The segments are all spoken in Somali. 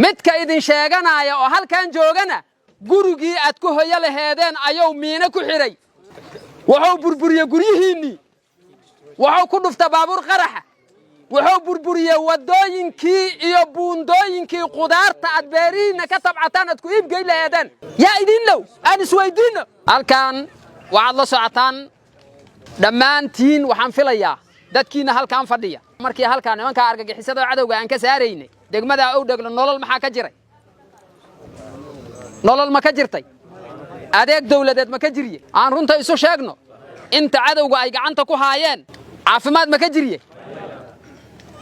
midka idin sheeganaya oo halkan joogana gurigii aad ku hoyo laheedeen ayuu miina ku xiray wuxuu burburiyay guriyihiinii wuxuu ku dhuftay baabuur qaraxa wuxuu burburiyay wadooyinkii iyo buundooyinkii qudaarta aad beerihiina ka tabcataan aad ku iibgey laheedeen yaa idin low aan isweydiino halkan waxaad la socotaan dhammaantiin waxaan filayaa dadkiina halkan fadhiya markii halkan nimanka argagixisada cadawga aan ka saaraynay degmada Owdhegle nolol maxaa ka jiray nolol ma ka jirtay adeeg dawladeed ma ka jiriye aan runta isu sheegno inta cadawga ay gacanta ku haayeen caafimaad ma ka jiriye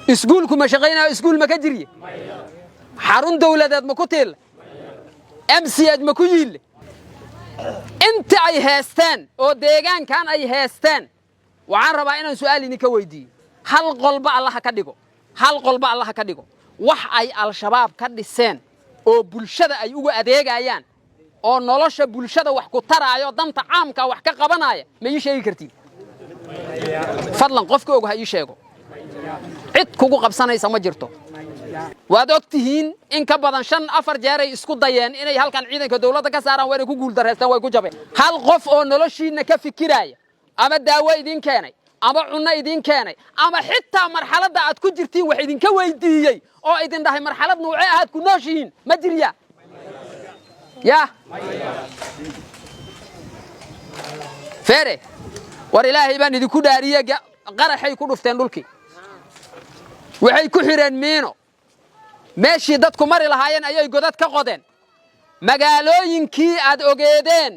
iskuulku ma shaqeynaa iskuul ma ka jiriye xarun dawladeed ma ku tiil MCH ma ku yiil inta ay heesteen oo deegaankan ay heesteen waxaan rabaa inaan su'aal idinka weydiiyo hal qolba Allah ka dhigo hal qolba Allah ka dhigo wax ay al-shabaab ka dhiseen oo bulshada ay ugu adeegayaan oo nolosha bulshada wax ku taraayo danta caamka wax ka qabanaya ma ii sheegi kartiin fadlan qofka og ha ii sheego cid kugu qabsanaysa ma jirto waad ogtihiin in ka badan 5-4 jeer ay isku dayeen inay halkan ciidanka dawladda ka saaraan way ku guul dareystaan way ku jabeen hal qof oo noloshiina ka fikiraya ama daawo idin keenay ama cunno idin keenay ama xitaa marxaladda aad ku jirtiin wax idin ka weydiiyay oo idin dhahay marxalad nuucee aad ku nooshiin ma jiriya يا فيري war ilaahay baan idinku dhaariyay qaraxay ku dhufteen dhulkii waxay ku xireen miino meeshii dadku mari lahaayeen ayay godad ka qodeen magaalooyinkii aad ogeedeen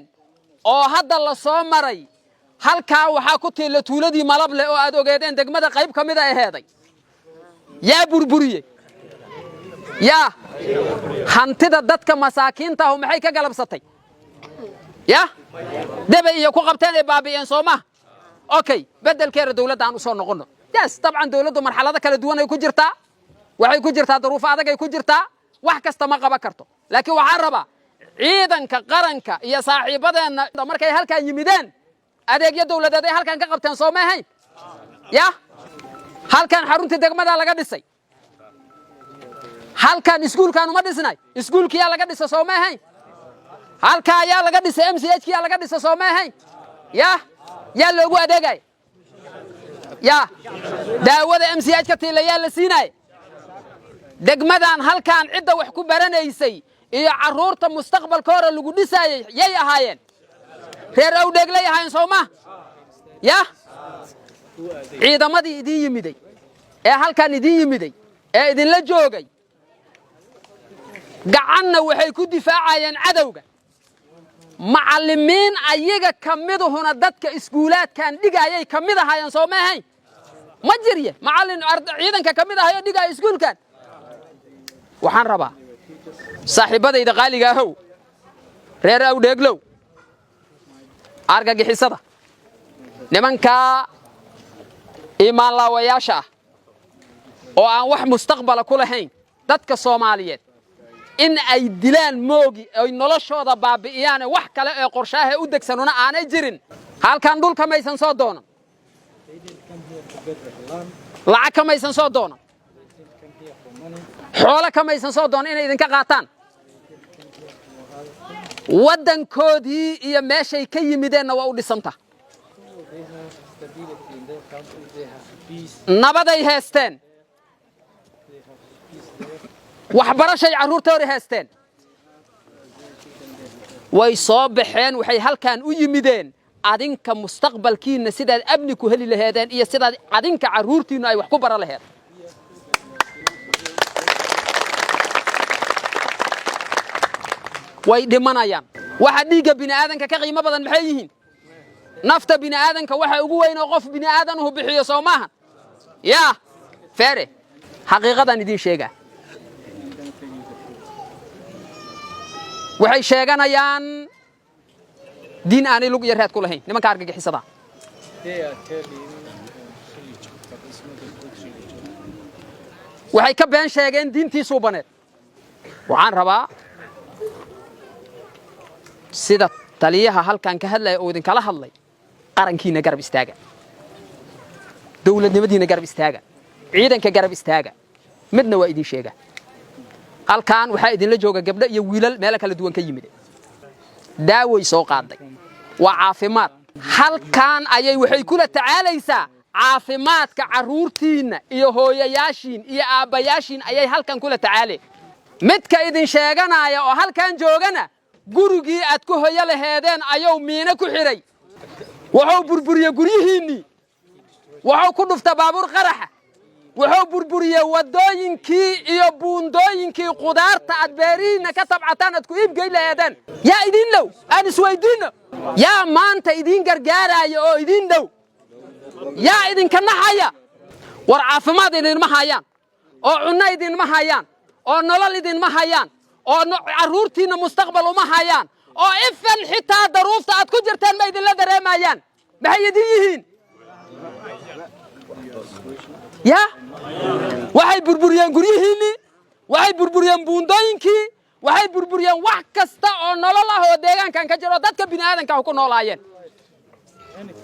oo hadda la soo maray halka waxa ku tiila tuuladii Malable oo aad ogeedeen degmada qayb kamid ah heeday yaa burburiyay yaa hantida dadka masaakiinta ah maxay ka galabsatay yaa daba iyo ku qabteen ee baabi'een Soomaa okay bedelkeeda dawladda aan u soo noqono yes tabcan dawladdu marxalada kala duwan ay ku jirtaa waxay ku jirtaa duruuf adag ay ku jirtaa wax kasta ma qaban karto laakiin waxa raba ciidanka qaranka iyo saaxiibadeena markay halkaan yimideen adeegyo dawladeed ay halkaan ka qabteen Soomaa hayn yaa halkaan xarunta degmada laga dhisay halkan iskuulkan uma dhisnay iskuulkiya laga dhisa Soomaa hayn halka ayaa laga dhisay MCH kiya laga dhisa Soomaa hayn yaa loogu adeegay yaa daawada MCH ka tiilaya la siinay degmadan halkan cid wax ku baranaysay iyo caruurta mustaqbalkooda lagu dhisayay yay ahaayeen reer Owdhegle ahaayeen Soomaa yaa ciidamadii idin yimiday ee halkan idin yimiday ee idin la joogay gacanna waxay ku difaacayeen cadawga macallimiin ayaga kamidahuna dadka iskuulaadkan dhigayay kamid ahaayeen Soomaa hayn ma jiriye macallin ciidanka kamid ahayo dhigay iskuulkan waxaan rabaa saaxiibadayda qaaliga ah reer Owdheglow argagixisada nimanka iimaan laawayaasha oo aan wax mustaqbal ku lahayn dadka Soomaaliyeed in ay dilaan moogi ay noloshooda baabi'iyaan wax kale ee qorshaha u degsanuna aanay jirin halkan dhulka maysan soo doonan lacag kamaysan soo doonan xoolo kamaysan soo doonan inay idinka qaataan wadankoodii iyo meeshay ka yimideenna waa u dhisanta nabaday heesteen waxbarashay caruurtooda heesteen way soo baxeen waxay halkan u yimideen adinka mustaqbalkiina sidaad abni ku heli lahaydeen iyo sidaad adinka caruurtiina ay wax ku bara lahayd way dhimanayaan waxa dhiiga bini'aadanka ka qiimo badan maxay yihiin nafta bini'aadanka waxa ugu weyn oo qof bini'aadan uu bixiyo Soomaa yaa feere xaqiiqadan idin sheega waxay sheeganayaan diin aanay lug yaraad ku lahayn nimanka argagixisada waxay ka been sheegeen diintii suubaneed waxaan rabaa sida taliyaha halkan ka hadlay oo idin kala hadlay qarankiina garab istaaga dawladnimadiina garab istaaga ciidanka garab istaaga midna waa idin sheega halkaan waxaa idinla jooga gabdho iyo wiilal meel kala duwan ka yimid daaway soo qaaday waa caafimaad halkaan ayay waxay kula tacaalaysaa caafimaadka caruurtiina iyo hooyayaashiin iyo aabayaashiin ayay halkaan kula tacaalay midka idin sheeganaya oo halkaan joogana gurigii aad ku hoyo laheedeen ayuu miina ku xiray wuxuu burburiyay guryihiinii wuxuu ku dhufta baabuur qaraxa wuxuu burburiyay wadooyinkii iyo buundooyinkii qudaarta aad beerihiina ka tabcataan aad ku iibgey laheedeen yaa idin dhow aan isweydiino yaa maanta idin gargaaraya oo idin dhow yaa idinka naxaya war caafimaad idinma hayaan oo cunno idinma hayaan oo nolol idinma hayaan oo caruurtiina mustaqbal uma hayaan oo ifan xitaa daruufta aad ku jirtaan ma idinla dareemayaan maxay idin yihiin ya waxay burburiyeen guryihiinii waxay burburiyeen buundooyinkii waxay burburiyeen wax kasta oo nolol ah oo deegaankan ka jiro dadka bini'aadanka ku noolaayeen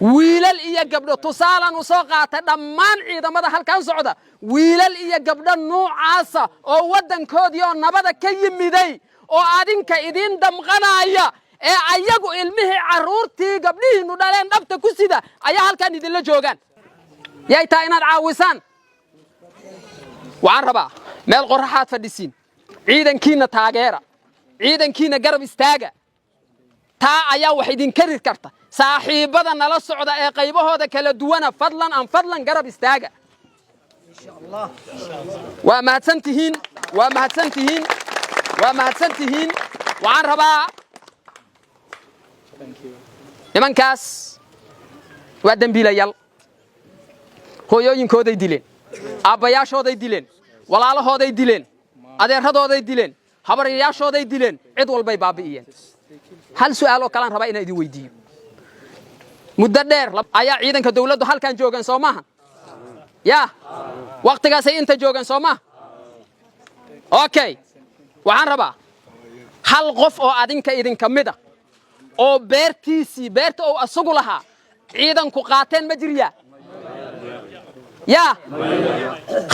wiilal iyo gabdho tusaalan u soo qaatay dhammaan ciidamada halkaan socda wiilal iyo gabdho noocaasa oo waddankoodii oo nabada ka yimiday oo adinka idin damqanaya ee ayagu ilmihii caruurtii gabdhihiinu dhaleen dhabta ku sida ayaa halkaan idinla joogaan yay taa inaad caawisaan waxaan rabaa meel qorraxaad fadhisiin ciidankiina taageera ciidankiina garab istaaga taa ayaa wax idin kari karta saaxiibada nala socda ee qaybahooda kala duwana fadlan garab istaaga waa mahadsantihiin waxaan rabaa nimankaas waa dembiilayaal hooyooyinkooday dileen aabbayaashooday dileen walaalahooday dileen adeeradooday dileen habaryayaashooday dileen cid walbay baabi'iyeen hal su'aal oo kalaan rabaa inaan idin weydiiyo muddo dheer ayaa ciidanka dawladdu halkaan joogan soo maaha yaa waqtigaasay inta joogan soo maaha okay waxaan rabaa hal qof oo adinka idinka mid ah oo beerta uu asagu lahaa ciidanku qaateen ma jiriyaa yaa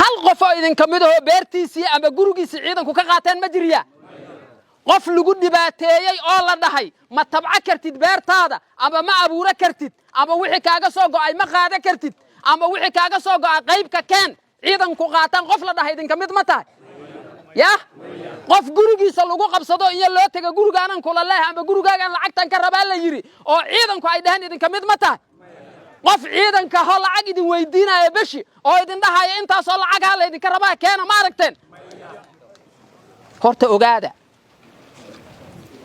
hal qof oo idinka mid ah oo beertiisii ama gurigiisii ciidanku ka qaateen ma jiriyaa qof lagu dhibaateeyay oo la dhahay ma tabca kartid beertaada ama ma abuura kartid ama wixii kaaga soo go'ay ma qaada kartid ama wixii kaaga soo go'ay qaybka keen ciidanku qaataan qof la dhahay idinka mid ma tahay yaa qof gurigiisa lagu qabsado iyo loo taga gurigaanan kula leeyahay ama gurigaagan lacagtan ka rabaa la yiri oo ciidanku ay dhahan idinka mid ma tahay qof ciidanka hoo lacag idin weydiinaya bashi oo idin dhahaya intaasoo lacag ha la idinka rabaa keena ma aragteen horta ogaada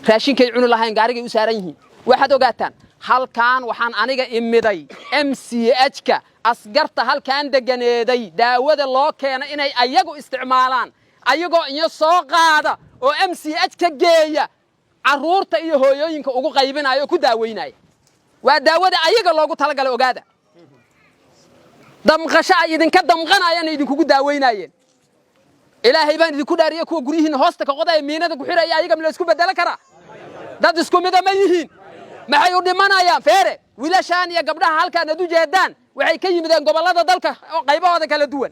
raashinkay cuni lahayn gaarigay u saaran yihiin waxaad ogaataan halkaan waxaan aniga imiday MCH-ka asgarta halkaan deganeeday daawada loo keenay inay ayagu isticmaalaan ayagoo inyo soo qaada oo MCH ka geeya caruurta iyo hooyooyinka ugu qaybinayo oo ku daaweynaya waa daawada ayaga loogu talagalay ogaada damqasho ay idinka damqanayaan idinku daaweynayeen ilaahay baan idinku dhaariyay kuwa gurihiina hoosta ka qoday miinada ku xiraya ayaga la isku bedel kara dad isku mid ma yihiin maxay u dhimanayaan feere wiilashaan iyo gabdhaha halkaan aad u jeedaan waxay ka yimideen gobolada dalka oo qaybahooda kala duwan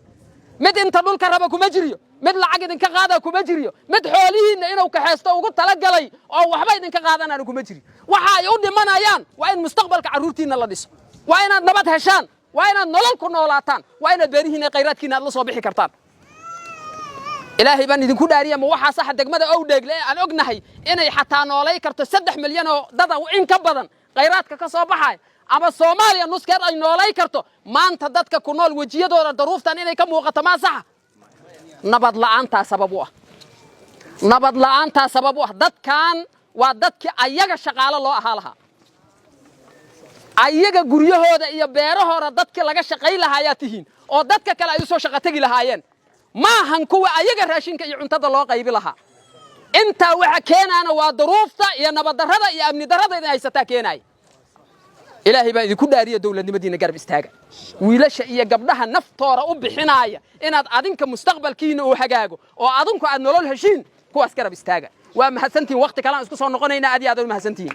mid inta dhulka raba kuma jiriyo mid lacag idinka qaada kuma jiriyo mid xoolihiina inuu ka heesto ugu talagalay oo waxba idinka qaadanaan kuma jiri waxa ay u dhimanayaan waa in mustaqbalka caruurtiina la dhiso waa inaad nabad heshaan waa inaad nolol ku noolaataan waa inaad beerihiina khayraadkiina aad la soo bixi kartaan ilaahay baan idinku dhaariyay ma waxa sax degmada oo dheegle aan ognahay inay xataa noolay karto 3 milyan oo dad in ka badan khayraadka ka soo baxay ama Soomaaliya nuskeed ay noolay karto maanta dadka ku nool wajiyadooda daruuftan inay ka muuqato ma sax nabad la'aanta sabab u ah dadkan waa dadkii ayaga shaqaale loo ahaa lahaa ayaga guryahooda iyo beerahooda dadkii laga shaqay lahaaya tihiin oo dadka kale ay soo shaqo tagi lahaayeen maahan kuwa ayaga raashinka iyo cuntada loo qaybi lahaa inta waxa keenana waa daruufta iyo nabad darrada iyo amni darrada inay haysataa keenay ilaahay baan idinku dhaariyay dawladnimadiina garab istaaga wiilasha iyo gabdhaha naftooda u bixinaya inaad adinka mustaqbalkiina oo hagaago oo adinku aad nolol heshiin kuwaas garab istaaga waa mahadsantiin waqti kale aan isku soo noqonaynaa aad iyo aad u mahadsantiin